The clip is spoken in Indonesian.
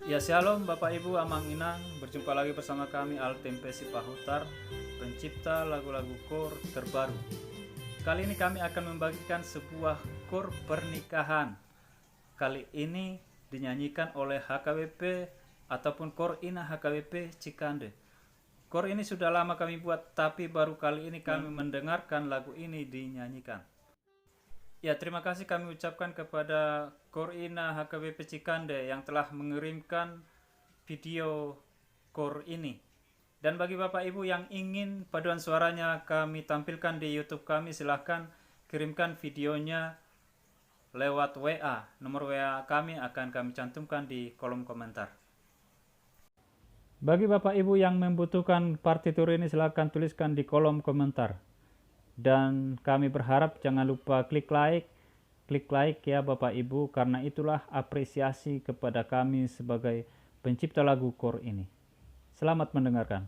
Ya shalom Bapak Ibu Amang Inang, berjumpa lagi bersama kami Altempe Sipahutar, pencipta lagu-lagu kor terbaru. Kali ini kami akan membagikan sebuah kor pernikahan. Kali ini dinyanyikan oleh HKBP ataupun Kor Ina HKBP Cikande. Kor ini sudah lama kami buat, tapi baru kali ini kami mendengarkan lagu ini dinyanyikan. Ya, terima kasih kami ucapkan kepada Korina HKBP Cikande yang telah mengirimkan video kor ini. Dan bagi Bapak Ibu yang ingin paduan suaranya kami tampilkan di YouTube kami, silahkan kirimkan videonya lewat WA. Nomor WA kami akan kami cantumkan di kolom komentar. Bagi Bapak Ibu yang membutuhkan partitur ini, silahkan tuliskan di kolom komentar. Dan kami berharap jangan lupa klik like ya Bapak Ibu, karena itulah apresiasi kepada kami sebagai pencipta lagu kor ini. Selamat mendengarkan.